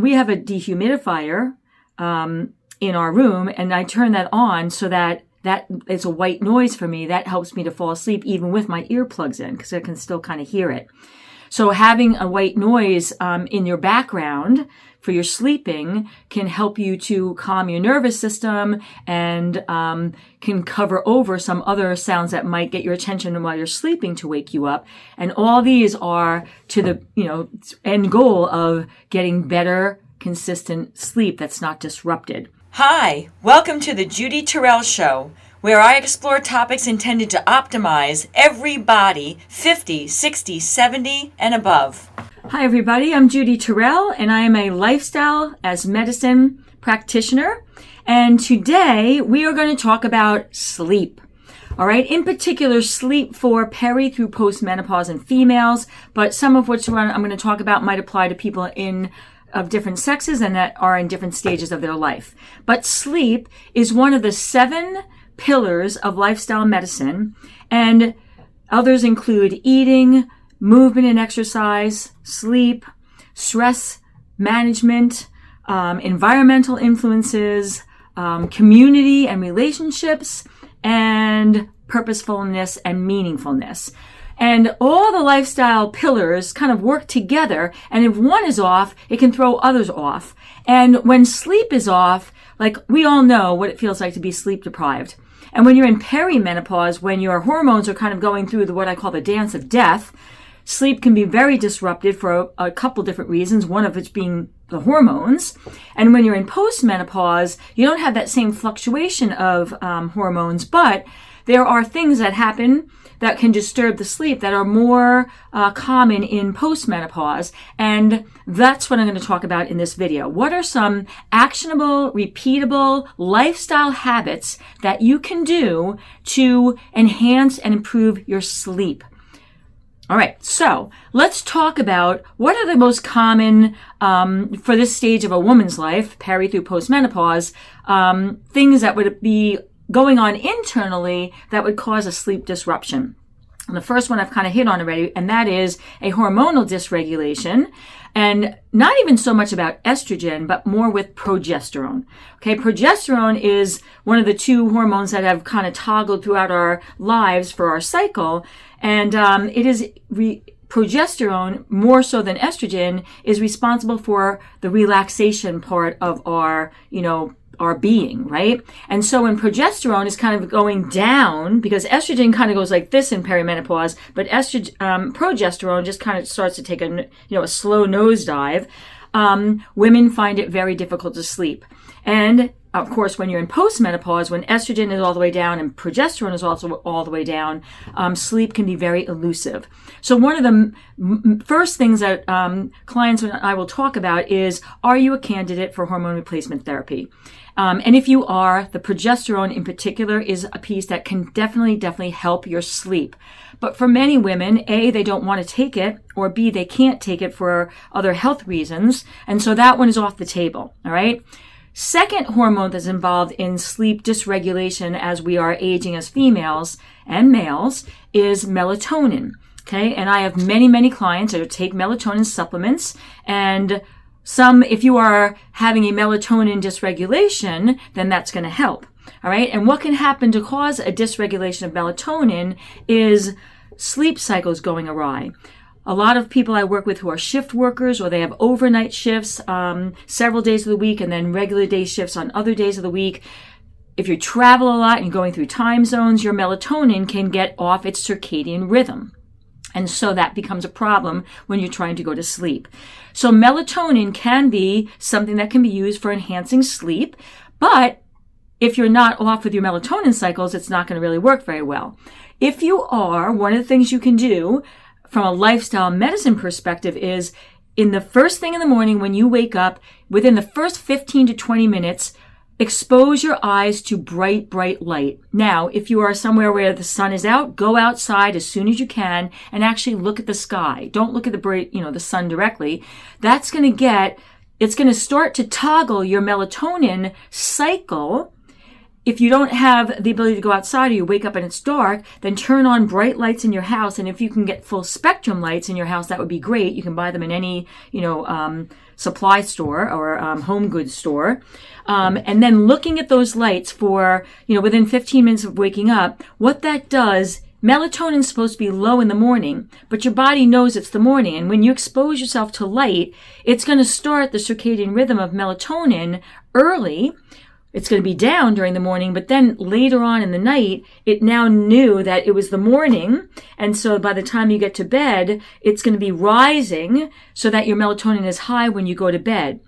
we have a dehumidifier in our room, and I turn that on so that it's a white noise for me. That helps me to fall asleep even with my earplugs in, because I can still kind of hear it. So having a white noise in your background for your sleeping can help you to calm your nervous system and can cover over some other sounds that might get your attention while you're sleeping to wake you up. And all these are to the end goal of getting better, consistent sleep that's not disrupted. Hi, welcome to the Judy Terrell Show, where I explore topics intended to optimize every body 50, 60, 70, and above. Hi, everybody. I'm Judy Terrell, and I am a lifestyle as medicine practitioner. And today we are going to talk about sleep. All right. In particular, sleep for peri through postmenopause in females, but some of which I'm going to talk about might apply to people of different sexes and that are in different stages of their life. But sleep is one of the 7 pillars of lifestyle medicine, and others include eating, movement and exercise, sleep, stress management, environmental influences, community and relationships, and purposefulness and meaningfulness. And all the lifestyle pillars kind of work together, and if one is off, it can throw others off. And when sleep is off, like we all know what it feels like to be sleep deprived. And when you're in perimenopause, when your hormones are kind of going through what I call the dance of death, sleep can be very disrupted for a couple different reasons, one of which being the hormones. And when you're in postmenopause, you don't have that same fluctuation of hormones, but there are things that happen that can disturb the sleep that are more common in postmenopause. And that's what I'm going to talk about in this video. What are some actionable, repeatable lifestyle habits that you can do to enhance and improve your sleep? All right, so let's talk about what are the most common, for this stage of a woman's life, peri through postmenopause, things that would be going on internally that would cause a sleep disruption. And the first one I've kind of hit on already, and that is a hormonal dysregulation, and not even so much about estrogen, but more with progesterone. Okay, progesterone is one of the 2 hormones that have kind of toggled throughout our lives for our cycle, and it is progesterone, more so than estrogen, is responsible for the relaxation part of our being, right? And so when progesterone is kind of going down, because estrogen kind of goes like this in perimenopause, but progesterone just kind of starts to take a slow nosedive, women find it very difficult to sleep. And of course, when you're in postmenopause, when estrogen is all the way down and progesterone is also all the way down, sleep can be very elusive. So one of the first things that clients and I will talk about is, are you a candidate for hormone replacement therapy? And if you are, the progesterone in particular is a piece that can definitely help your sleep. But for many women, A, they don't want to take it, or B, they can't take it for other health reasons. And so that one is off the table, all right? Second hormone that's involved in sleep dysregulation as we are aging as females and males is melatonin, okay? And I have many clients that take melatonin supplements, and some, if you are having a melatonin dysregulation, then that's going to help, all right? And what can happen to cause a dysregulation of melatonin is sleep cycles going awry. A lot of people I work with who are shift workers, or they have overnight shifts several days of the week and then regular day shifts on other days of the week. If you travel a lot and you're going through time zones, your melatonin can get off its circadian rhythm. And so that becomes a problem when you're trying to go to sleep. So melatonin can be something that can be used for enhancing sleep, but if you're not off with your melatonin cycles, it's not going to really work very well. If you are, one of the things you can do from a lifestyle medicine perspective is, in the first thing in the morning when you wake up, within the first 15 to 20 minutes, expose your eyes to bright light. Now, if you are somewhere where the sun is out, go outside as soon as you can and actually look at the sky. Don't look at the sun directly. It's going to start to toggle your melatonin cycle. If you don't have the ability to go outside, or you wake up and it's dark, then turn on bright lights in your house. And if you can get full spectrum lights in your house, that would be great. You can buy them in any, supply store or home goods store. And then looking at those lights for, within 15 minutes of waking up, what that does, melatonin is supposed to be low in the morning, but your body knows it's the morning. And when you expose yourself to light, it's going to start the circadian rhythm of melatonin early. It's going to be down during the morning, but then later on in the night, it now knew that it was the morning. And so by the time you get to bed, it's going to be rising so that your melatonin is high when you go to bed.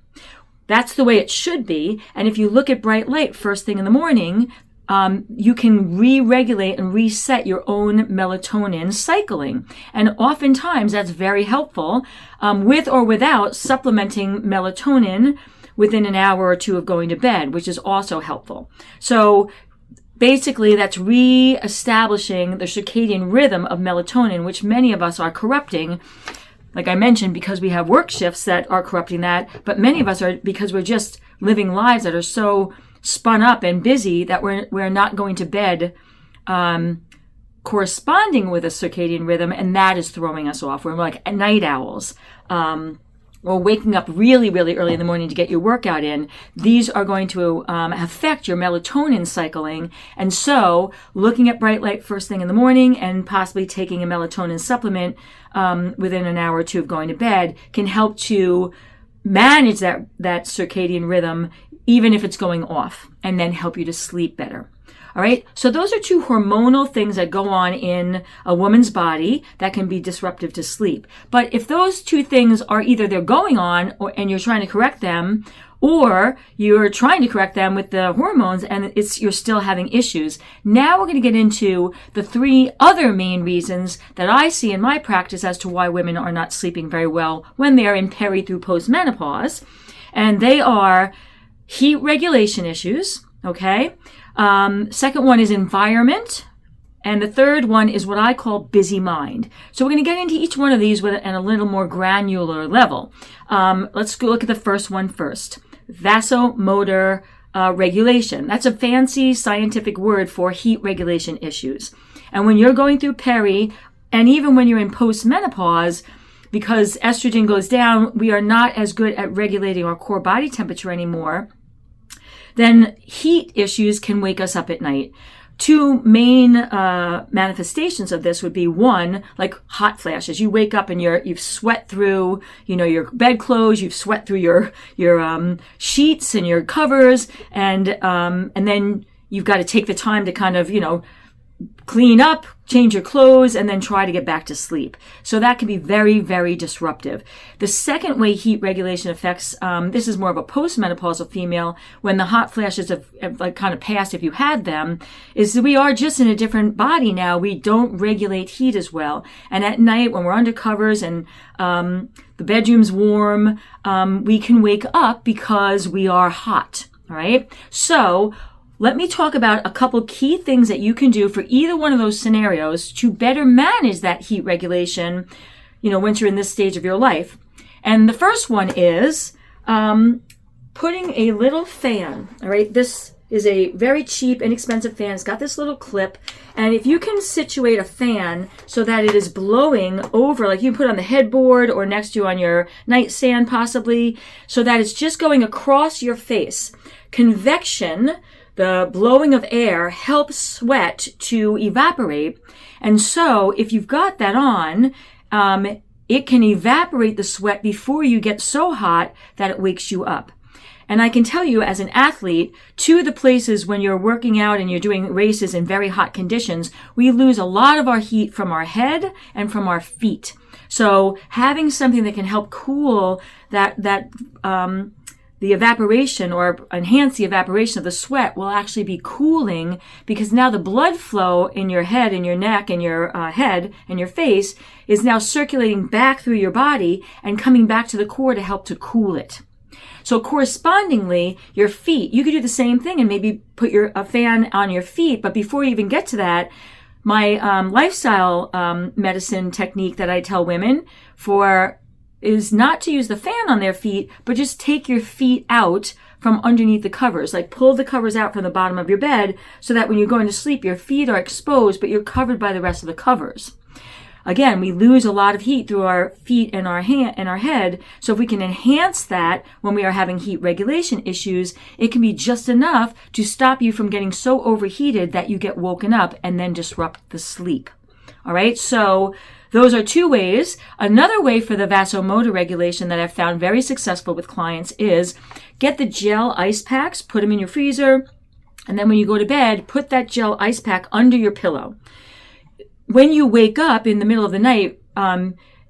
That's the way it should be. And if you look at bright light first thing in the morning, you can re-regulate and reset your own melatonin cycling. And oftentimes that's very helpful, with or without supplementing melatonin within an hour or two of going to bed, which is also helpful. So basically that's re-establishing the circadian rhythm of melatonin, which many of us are corrupting. Like I mentioned, because we have work shifts that are corrupting that, but many of us are because we're just living lives that are so spun up and busy that we're not going to bed corresponding with a circadian rhythm, and that is throwing us off. We're like night owls. Or waking up really, really early in the morning to get your workout in. These are going to affect your melatonin cycling. And so looking at bright light first thing in the morning and possibly taking a melatonin supplement within an hour or two of going to bed can help to manage that circadian rhythm, even if it's going off, and then help you to sleep better. All right. So those are two hormonal things that go on in a woman's body that can be disruptive to sleep. But if those two things are either they're going on and you're trying to correct them, or you're trying to correct them with the hormones and you're still having issues. Now we're going to get into the three other main reasons that I see in my practice as to why women are not sleeping very well when they're in peri through postmenopause. And they are heat regulation issues. Okay. Second one is environment. And the third one is what I call busy mind. So we're going to get into each one of these at a little more granular level. Let's go look at the first one first. Vasomotor regulation. That's a fancy scientific word for heat regulation issues. And when you're going through peri, and even when you're in postmenopause, because estrogen goes down, we are not as good at regulating our core body temperature anymore. Then heat issues can wake us up at night. Two main manifestations of this would be one, like hot flashes. You wake up and you've sweat through, your bedclothes. You've sweat through your sheets and your covers, and then you've got to take the time to kind of clean up, change your clothes, and then try to get back to sleep. So that can be very, very disruptive. The second way heat regulation affects, this is more of a postmenopausal female, when the hot flashes have like kind of passed, if you had them, is that we are just in a different body now. We don't regulate heat as well. And at night, when we're under covers and the bedroom's warm, we can wake up because we are hot. All right? So let me talk about a couple key things that you can do for either one of those scenarios to better manage that heat regulation, once you're in this stage of your life. And the first one is putting a little fan. All right, this is a very cheap, inexpensive fan. It's got this little clip. And if you can situate a fan so that it is blowing over, like you can put it on the headboard or next to you on your nightstand possibly, so that it's just going across your face. Convection, the blowing of air, helps sweat to evaporate. And so if you've got that on, it can evaporate the sweat before you get so hot that it wakes you up. And I can tell you as an athlete, two of the places when you're working out and you're doing races in very hot conditions, we lose a lot of our heat from our head and from our feet. So having something that can help cool the evaporation or enhance the evaporation of the sweat will actually be cooling, because now the blood flow in your head and your neck and your head and your face is now circulating back through your body and coming back to the core to help to cool it. So correspondingly, your feet, you could do the same thing and maybe put a fan on your feet. But before you even get to that, my lifestyle medicine technique that I tell women is not to use the fan on their feet, but just take your feet out from underneath the covers. Like pull the covers out from the bottom of your bed so that when you're going to sleep, your feet are exposed, but you're covered by the rest of the covers. again, we lose a lot of heat through our feet and our head. So if we can enhance that when we are having heat regulation issues, it can be just enough to stop you from getting so overheated that you get woken up and then disrupt the sleep. All right. So those are two ways. Another way for the vasomotor regulation that I've found very successful with clients is get the gel ice packs, put them in your freezer, and then when you go to bed, put that gel ice pack under your pillow. When you wake up in the middle of the night,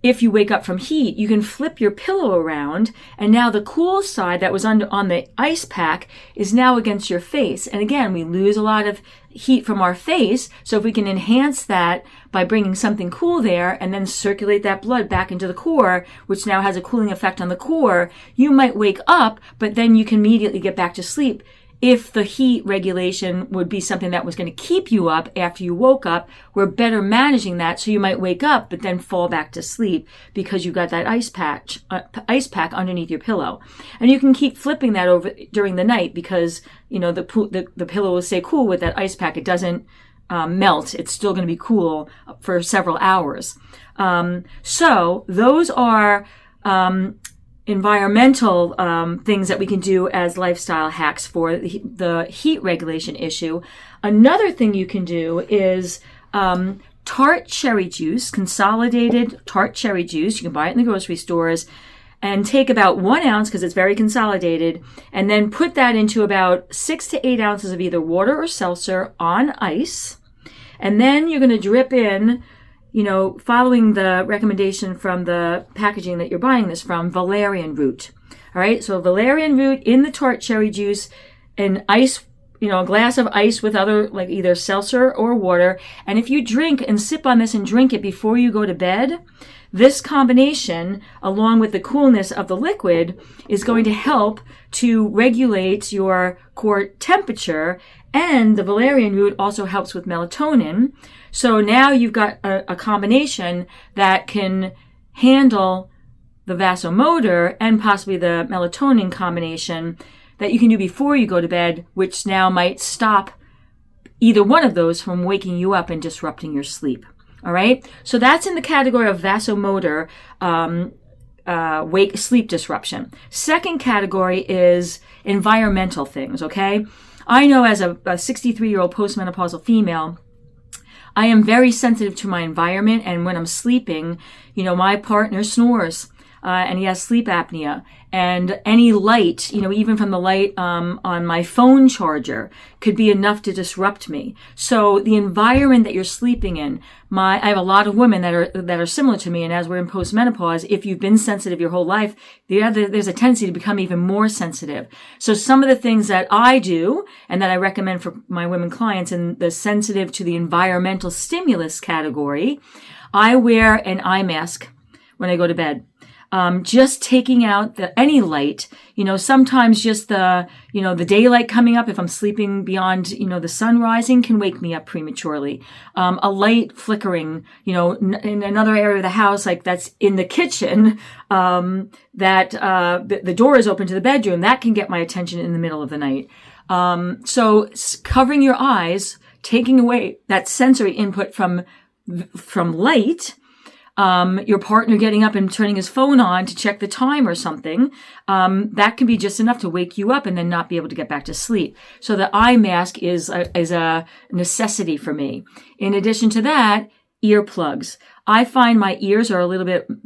if you wake up from heat, you can flip your pillow around, and now the cool side that was on the ice pack is now against your face. And again, we lose a lot of heat from our face, so if we can enhance that by bringing something cool there and then circulate that blood back into the core, which now has a cooling effect on the core, you might wake up, but then you can immediately get back to sleep. If the heat regulation would be something that was going to keep you up after you woke up, we're better managing that, so you might wake up but then fall back to sleep because you got that ice pack underneath your pillow. And you can keep flipping that over during the night because, you know, the pillow will stay cool with that ice pack. It doesn't melt. It's still going to be cool for several hours. So those are environmental things that we can do as lifestyle hacks for the heat regulation issue. Another thing you can do is tart cherry juice, consolidated tart cherry juice. You can buy it in the grocery stores, and take about 1 ounce because it's very consolidated, and then put that into about 6 to 8 ounces of either water or seltzer on ice. And then you're going to drip in, you know, following the recommendation from the packaging that you're buying this from, valerian root. All right, so valerian root in the tart cherry juice and ice, you know, a glass of ice with other, like either seltzer or water. And if you drink and sip on this and drink it before you go to bed, this combination, along with the coolness of the liquid, is going to help to regulate your core temperature. And the valerian root also helps with melatonin. So now you've got a combination that can handle the vasomotor and possibly the melatonin combination that you can do before you go to bed, which now might stop either one of those from waking you up and disrupting your sleep. All right. So that's in the category of vasomotor sleep disruption. Second category is environmental things. Okay. I know as a 63-year-old postmenopausal female, I am very sensitive to my environment, and when I'm sleeping, you know, my partner snores, and he has sleep apnea, and any light, you know, even from the light on my phone charger could be enough to disrupt me. So the environment that you're sleeping in, I have a lot of women that are similar to me, and as we're in postmenopause, if you've been sensitive your whole life, there's a tendency to become even more sensitive. So some of the things that I do and that I recommend for my women clients in the sensitive to the environmental stimulus category, I wear an eye mask when I go to bed. Just taking out any light, you know, sometimes just the daylight coming up, if I'm sleeping beyond, you know, the sun rising, can wake me up prematurely. A light flickering, you know, in another area of the house, like that's in the kitchen, that the door is open to the bedroom, that can get my attention in the middle of the night. So covering your eyes, taking away that sensory input from light, your partner getting up and turning his phone on to check the time or something, that can be just enough to wake you up and then not be able to get back to sleep. So the eye mask is a necessity for me. In addition to that, earplugs. I find my ears are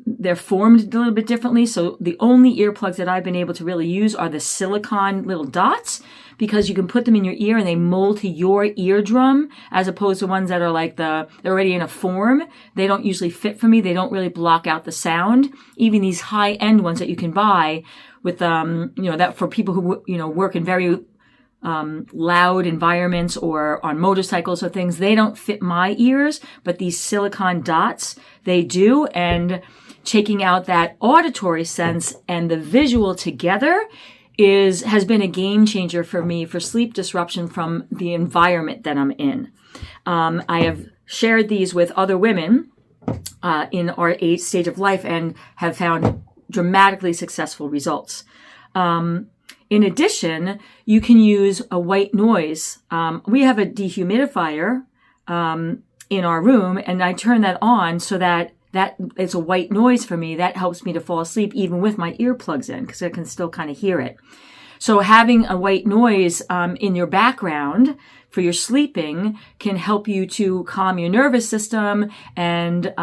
they're formed a little bit differently. So the only earplugs that I've been able to really use are the silicone little dots, because you can put them in your ear and they mold to your eardrum, as opposed to ones that are like they're already in a form. They don't usually fit for me. They don't really block out the sound. Even these high end ones that you can buy with, that for people who, you know, work in very loud environments or on motorcycles or things, they don't fit my ears, but these silicone dots, they do. And checking out that auditory sense and the visual together has been a game changer for me for sleep disruption from the environment that I'm in. I have shared these with other women in our age stage of life and have found dramatically successful results. In addition, you can use a white noise. We have a dehumidifier in our room, and I turn that on so that it's a white noise for me. That helps me to fall asleep even with my earplugs in, because I can still kind of hear it. So having a white noise in your background for your sleeping can help you to calm your nervous system and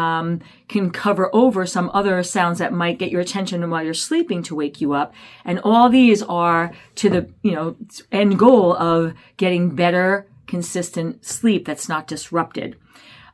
can cover over some other sounds that might get your attention while you're sleeping to wake you up. And all these are to the end goal of getting better, consistent sleep that's not disrupted.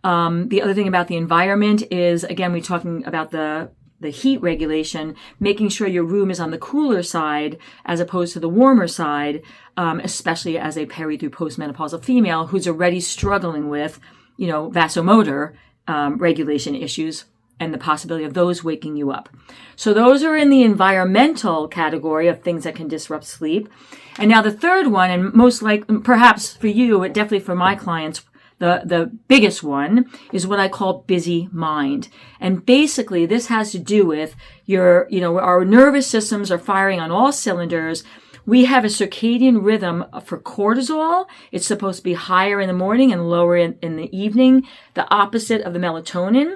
The other thing about the environment is, again, we're talking about the heat regulation, making sure your room is on the cooler side as opposed to the warmer side, especially as a peri through postmenopausal female who's already struggling with, vasomotor regulation issues and the possibility of those waking you up. So those are in the environmental category of things that can disrupt sleep. And now the third one, and most likely, perhaps for you, but definitely for my clients, the biggest one is what I call busy mind. And basically this has to do with our nervous systems are firing on all cylinders. We have a circadian rhythm for cortisol. It's supposed to be higher in the morning and lower in the evening, the opposite of the melatonin.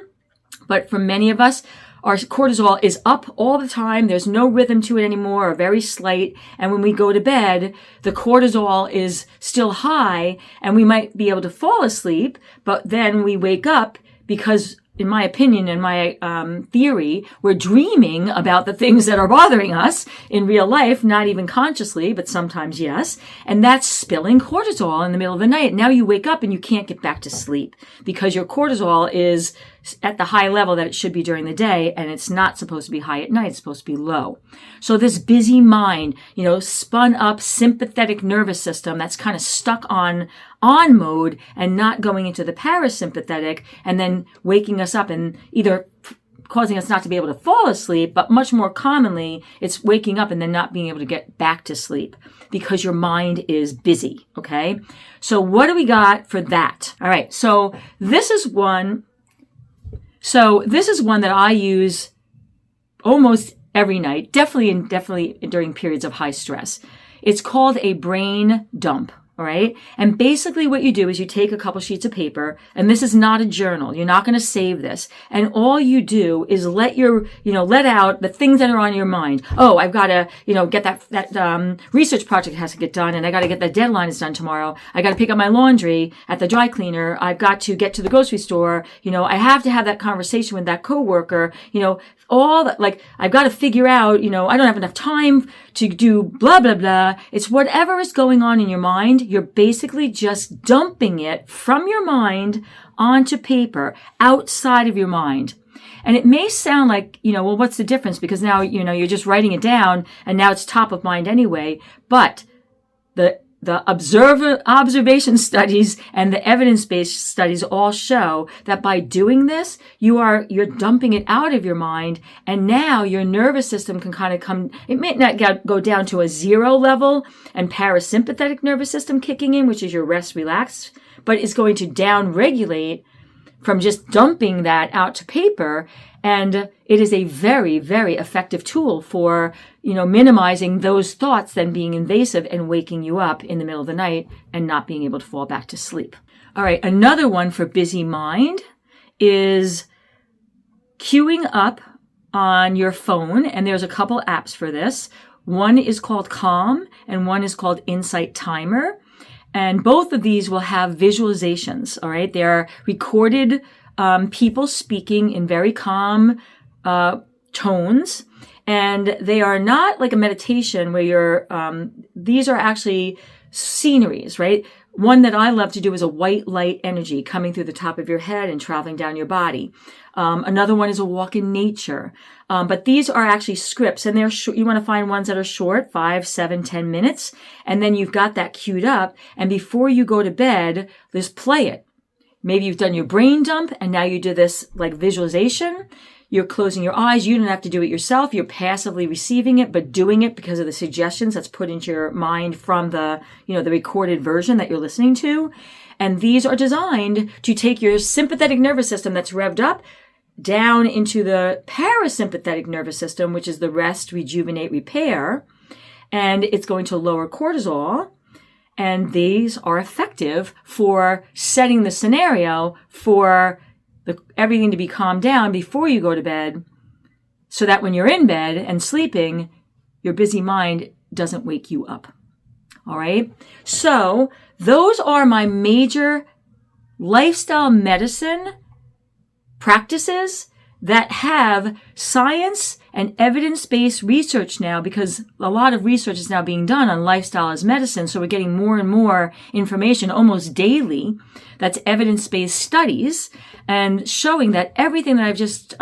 But for many of us, our cortisol is up all the time. There's no rhythm to it anymore, or very slight. And when we go to bed, the cortisol is still high and we might be able to fall asleep, but then we wake up because, in my opinion, in my theory, we're dreaming about the things that are bothering us in real life, not even consciously, but sometimes yes. And that's spilling cortisol in the middle of the night. Now you wake up and you can't get back to sleep because your cortisol is at the high level that it should be during the day, and it's not supposed to be high at night. It's supposed to be low. So this busy mind, spun up sympathetic nervous system that's kind of stuck on mode and not going into the parasympathetic and then waking us up and either causing us not to be able to fall asleep, but much more commonly, it's waking up and then not being able to get back to sleep because your mind is busy, okay? So what do we got for that? All right, so this is one that I use almost every night, definitely during periods of high stress. It's called a brain dump. All right. And basically what you do is you take a couple sheets of paper, and this is not a journal. You're not going to save this. And all you do is let out the things that are on your mind. Oh, I've got to, get that research project has to get done, and I got to get that deadline is done tomorrow. I got to pick up my laundry at the dry cleaner. I've got to get to the grocery store. I have to have that conversation with that coworker. All that, I've got to figure out, I don't have enough time to do blah, blah, blah. It's whatever is going on in your mind. You're basically just dumping it from your mind onto paper outside of your mind. And it may sound like, well, what's the difference? Because now, you're just writing it down and now it's top of mind anyway. But the observation studies and the evidence-based studies all show that by doing this, you're dumping it out of your mind, and now your nervous system can kind of come, it may not go down to a 0 level and parasympathetic nervous system kicking in, which is your rest relax, but it's going to down-regulate from just dumping that out to paper. And it is a very, very effective tool for, minimizing those thoughts then being invasive and waking you up in the middle of the night and not being able to fall back to sleep. All right. Another one for busy mind is queuing up on your phone. And there's a couple apps for this. One is called Calm and one is called Insight Timer. And both of these will have visualizations. All right. They are recorded people speaking in very calm tones, and they are not like a meditation where these are actually sceneries, right? One that I love to do is a white light energy coming through the top of your head and traveling down your body. Another one is a walk in nature. But these are actually scripts, and they're you want to find ones that are short, 5, 7, 10 minutes. And then you've got that queued up. And before you go to bed, just play it. Maybe you've done your brain dump and now you do this visualization. You're closing your eyes. You don't have to do it yourself. You're passively receiving it, but doing it because of the suggestions that's put into your mind from the recorded version that you're listening to. And these are designed to take your sympathetic nervous system that's revved up down into the parasympathetic nervous system, which is the rest, rejuvenate, repair. And it's going to lower cortisol. And these are effective for setting the scenario for everything to be calmed down before you go to bed, so that when you're in bed and sleeping, your busy mind doesn't wake you up. All right? So those are my major lifestyle medicine practices that have science and evidence-based research now, because a lot of research is now being done on lifestyle as medicine. So we're getting more and more information almost daily that's evidence-based studies and showing that everything that I've just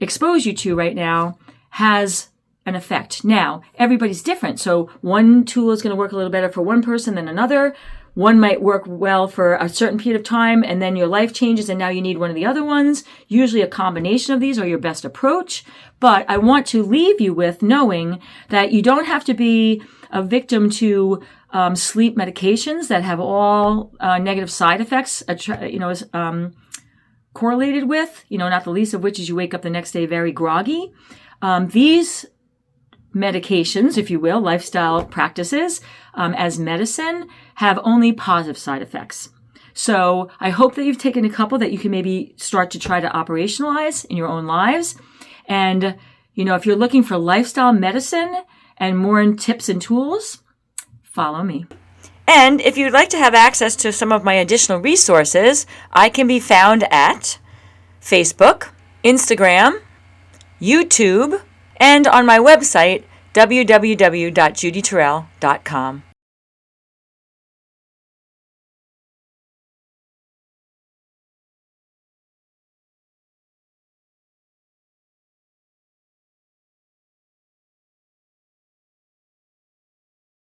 exposed you to right now has an effect. Now, everybody's different. So one tool is going to work a little better for one person than another. One might work well for a certain period of time, and then your life changes, and now you need one of the other ones. Usually a combination of these are your best approach. But I want to leave you with knowing that you don't have to be a victim to sleep medications that have all negative side effects, correlated with, not the least of which is you wake up the next day very groggy. These medications, if you will, lifestyle practices as medicine, have only positive side effects. So I hope that you've taken a couple that you can maybe start to try to operationalize in your own lives. And, if you're looking for lifestyle medicine and more tips and tools, follow me. And if you'd like to have access to some of my additional resources, I can be found at Facebook, Instagram, YouTube, and on my website, www.judyterrell.com.